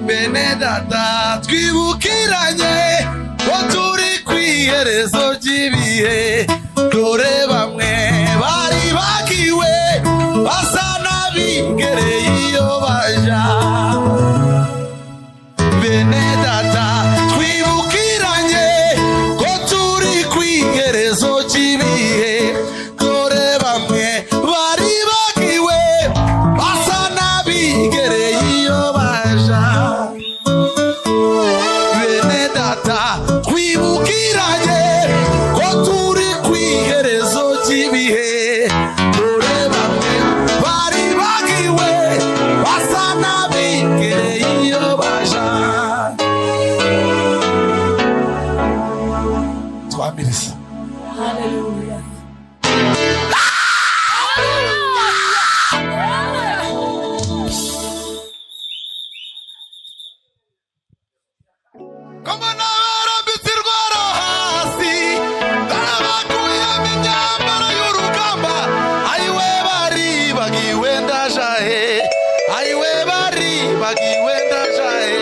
bene data twibukiranye ko turi kwiherezo ry'ibihe dore bamwe bari bagiwe basa n'abigereye iyo baja bene data twibukiranye ko turi kwiherezo ry'ibihe dore bamwe bari bagiwe basa n'abigereye iyo baja bene data twibukiranye ko turi kwiherezo ry'ibihe dore bamwe bari bagiwe basa n'abigereye iyo baja twamirisa. Hallelujah. Kama nabarambitse irwara hasi barabakuyemo imyambaro y'urugamba ayiwe bari bagiwe ndajahe ayiwe bari bagiwe ndajahe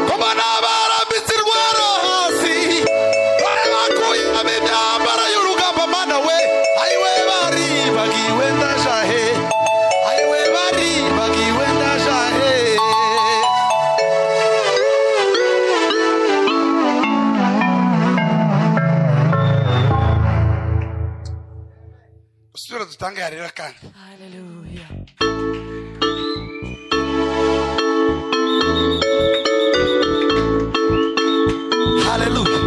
kama nabarambitse irwara hasi barabakuyemo imyambaro y'urugamba mana we ayiwe bari bagiwe ndajahe ayiwe bari bagiwe ndajahe usubira dutange yarira kandi Hallelujah. haleluya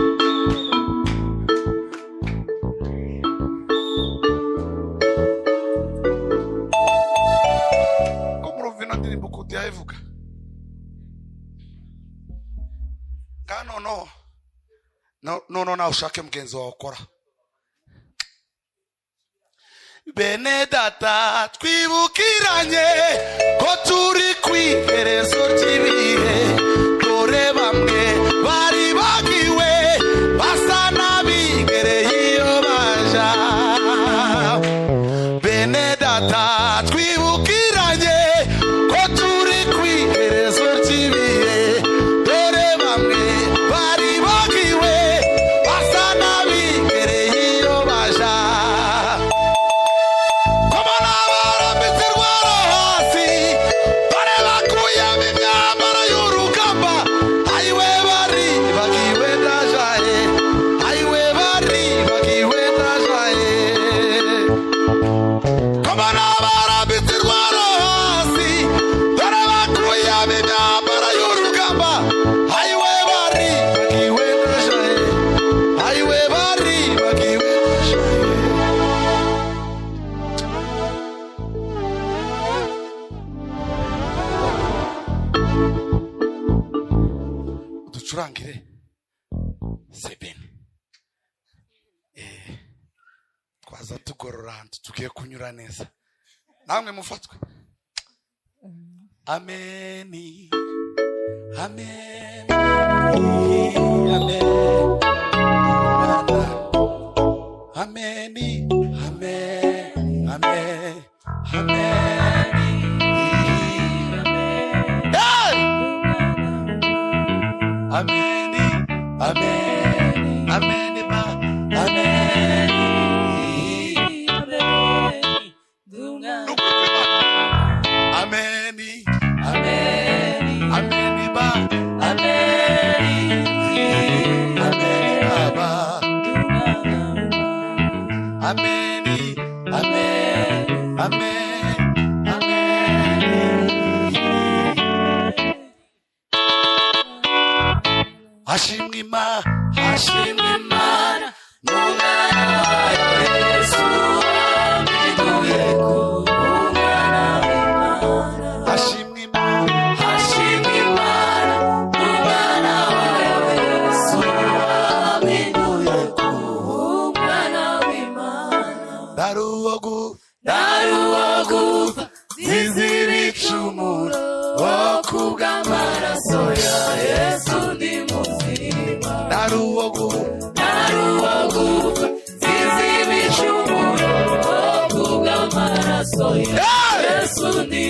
ko murumva ino ndirimbo ukuntu yayivuga ngaha noneho nawe ushake mugenzi wawe ukora bene data twibukiranye ko turi kwiherezo ry'ibihe dore bamwe bari bagiwe basa n'abigereye iyo baja bene data twibukiranye ko turi kwiherezo ry'ibihe dore bamwe bari bagiwe basa n'abigereye iyo baja kama nabarambitse irwara hasi bare bakuyemo imyambaro y'urugamba ayiwe bari bagiwe ndajahe ayiwe bari bagiwe ndajahe kama nabarambitse irwara hasi bare bakuyemo imyambaro y'urugamba ayiwe bari bagiwe ndajahe ayiwe bari bagiwe ndajahe ducurangire sebene twaza tugorora ahantu tugiye kunyura neza namwe mufatwe ameni amen amen ameni amen amen amen Ameni, amen, amen, ba, amen, ameni, amen, amen, ba, amen, amen, ba, ameni, amen, amen, amen. Hashimwe Imana n'umwana wayo Yesu wamwituye ku mwana w'Imana. Hashimwe Imana n'umwana wayo Yesu wamwituye ku mwana w'Imana. Daruwogu zizira icumuro wo kubw'amaraso ya Yesu ndi muzima. Daruwogu zizira icumuro wo kubw'amaraso ya Yesu ndi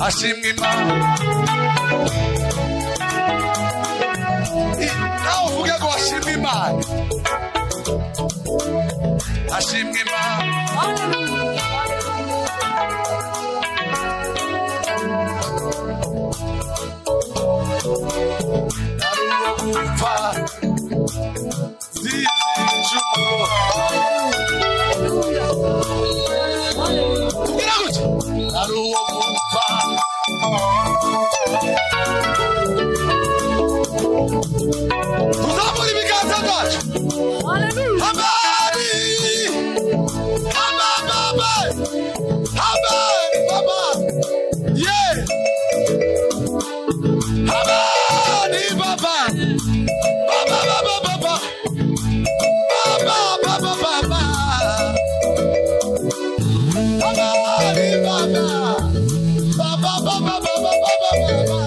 Ashimwe Imana. Nawe uvuge ngo ashimwe Imana. Ashimwe Imana. Tuzamura ibiganza byacu. Habari. Habari baba. Yeah. Habari baba. Baba baba baba. Baba baba baba. Habari baba. Baba baba baba baba baba.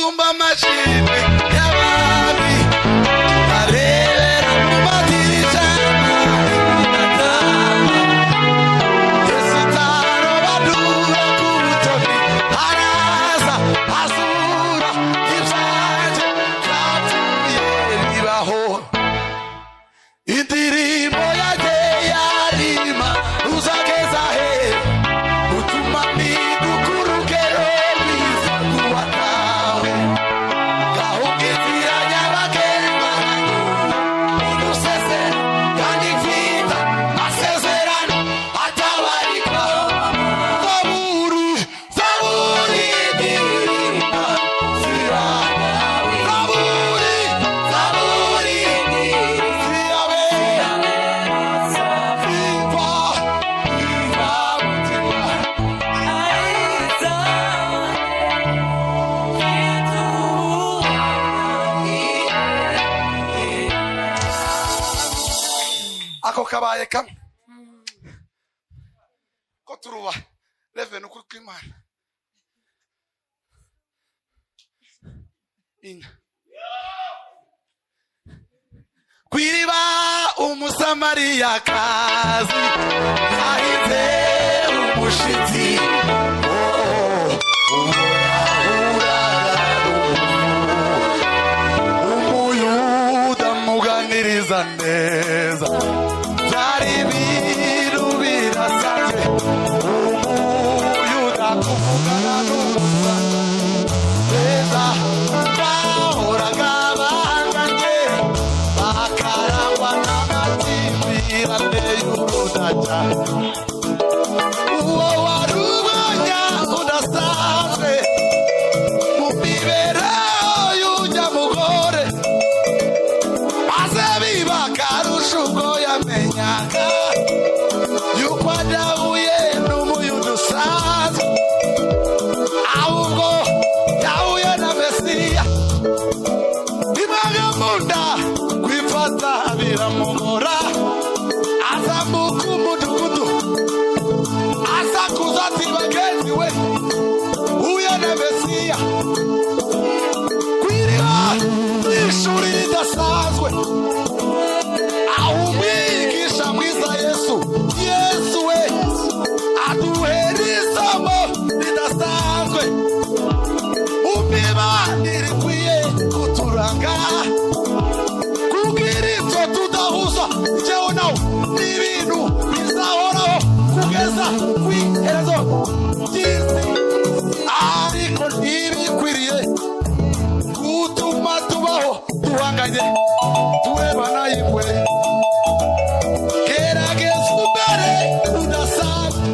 asumba amashimwe y'abami arebera mu madirishya Yesu tarobadura ku butoni araza azura ibyanjye byapfuye bibaho indirimbo yanjye yarima uzageza he utuma mpinduka urugero rwiza rw'uwatawe gahunga inzira nyabagendwa uduseze kandi mfite amasezerano atabarika zaburi ndirimba zirabe zaburi ziyabe ako kabaye kamwe ko turuba reven ukuri kw'Imana kwiriba umusamariyakazi ahize umushitsi umuyuda muganiriza neza byari ibintu birasanzwe umuyuda kuvugana n'umusa neza bahoraga bahanganye bakarangwa n'amakimbirane y'urudaca uwo wari umwanya udasanzwe mu mibereho y'ujya mugore maze biba akarusha ubwo yamenyaga yuko adahuye n'umuyuda usanzwe ahubwo yahuye na Mesiya imanga mu nda kwifata biramugora azamuka umudugudu asakuza ati bagenzi we huye na Mesiya kwiriba ishuri ridasanzwe aho umwigisha mwiza Yesu we aduhera isomo ridasanzwe umiba ntirikwiye kuturanga kubwira icyo tudahuza icyeho nawe n'ibintu bizahoraho kugeza ku iherezo ry'isi ariko ntibikwiriye gutuma tubaho duhanganye turebana y'ingwe gerageza ubere udasanzwe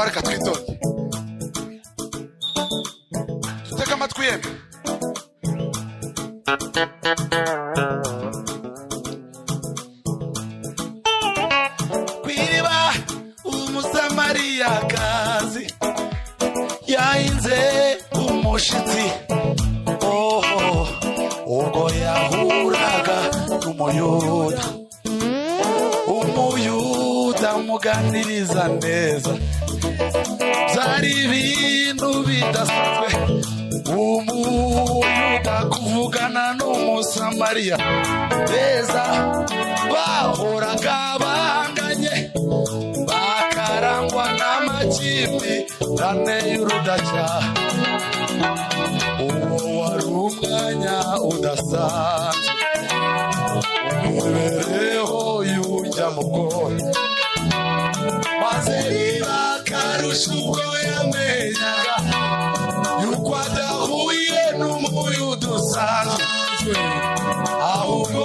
reka twitonde tutega amatwi yemwe kwiriba umusamariyakazi yahinze umushitsi ubwo yahuraga n'umuyuda amuganiriza neza byari ibintu bidasanzwe umuyuda kuvugana n'umusamariya neza bahoraga bahanganye bakarangwa n'amakimbirane y'urudaca uwo wari umwanya udasanzwe imibereho y'ujya mugore maze karushya ubwo yamenyaga yuko adahuye n'umuyuda usanzwe, ahubwo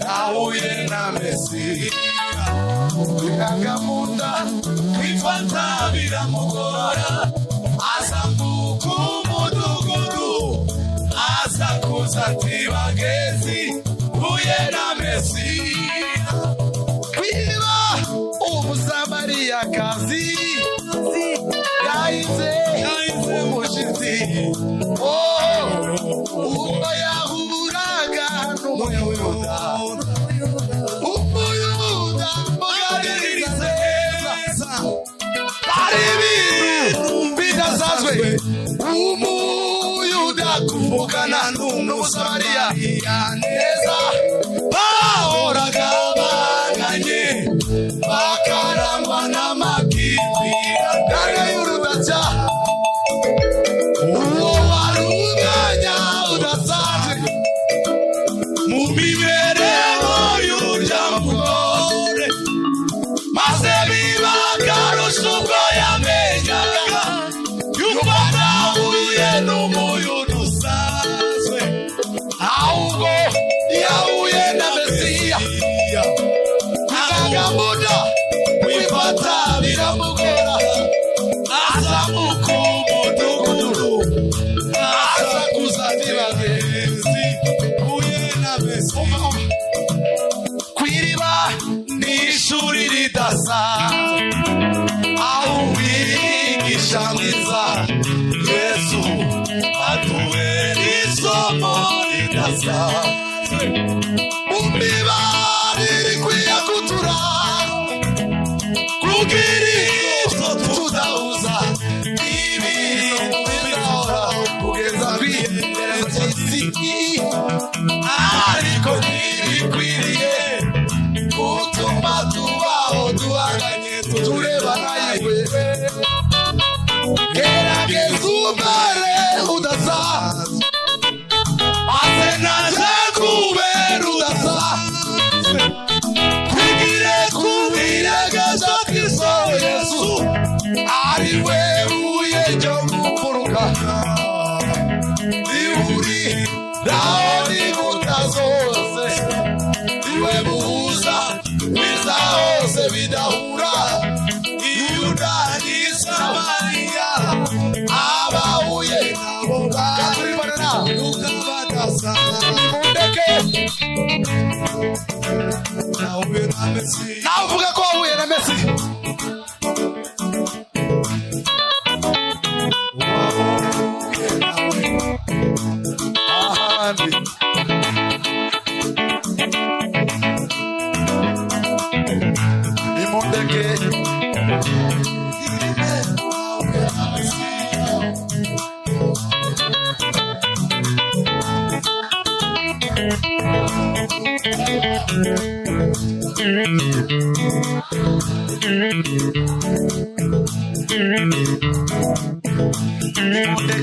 yahuye na Mesiya. Bikanga mu nda kwifata biramugora, azamuka umudugudu aza kuza ati bagezi huye na Mesiya. Kwiba umusamariyakazi yahize umushitsi, ubwo yahuraga n'umuyuda, umuyuda muganiriza neza, hari ibintu bidasanzwe umuyuda kuvugana n'umusamariya neza, bahoraga banganye bakarangwa n'amakimbirane y'urudaca. Uwo wari umwanya udasanzwe mu mibereho y'urya mugore, maze biba akarusho ubwo yamenyaga yuko adahuye n'umuyuda usanzwe, ahubwo yahuye na Mesiya. Agamuda kwifata biramugora, azamuka umudugudu aza kuza ati bagezi huye na Mesiya. Kw'iriba ni ishuri ridasanzwe, aho umwigisha mwiza Yesu atubera isomo ridasanzwe. Umibare rikwiye kuturanga kugira ibyo tudahuza, ibintu bizahora kugeza kw'iherezo ry'isi, ariko ntibikwiriye gutuma tubaho duhanganye turebana yewe. Gerageza umare udasanzwe, maze naje kubera udasanzwe, twigire ku biregezo Kristo Yesu, ari we buye ryo gufuruka, rihuriraho n'inkuta zose, iwe muhuza biza hose bidahura, Yuda n'i Samariya, abahuye nabo bakabibona nuko badasa. Nahuye na Mesiya. Nawe uvuga ko wahuye na Mesiya. Wahuye nawe ahandi. Nimundeke. Wahuye na Mesiya.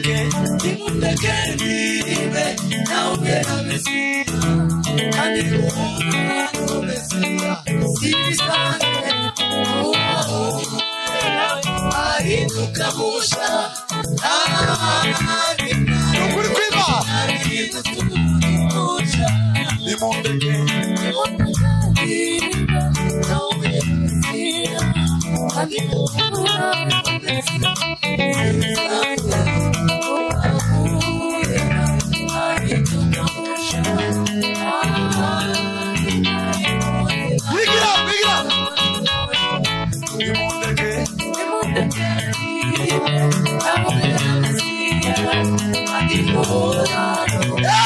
Nimundeke nibe nahuye na Mesiya, kandi nahuye na Mesiya sibisanzwe, ahinduka musha, ukuri kwiba. Nimundeke Hey!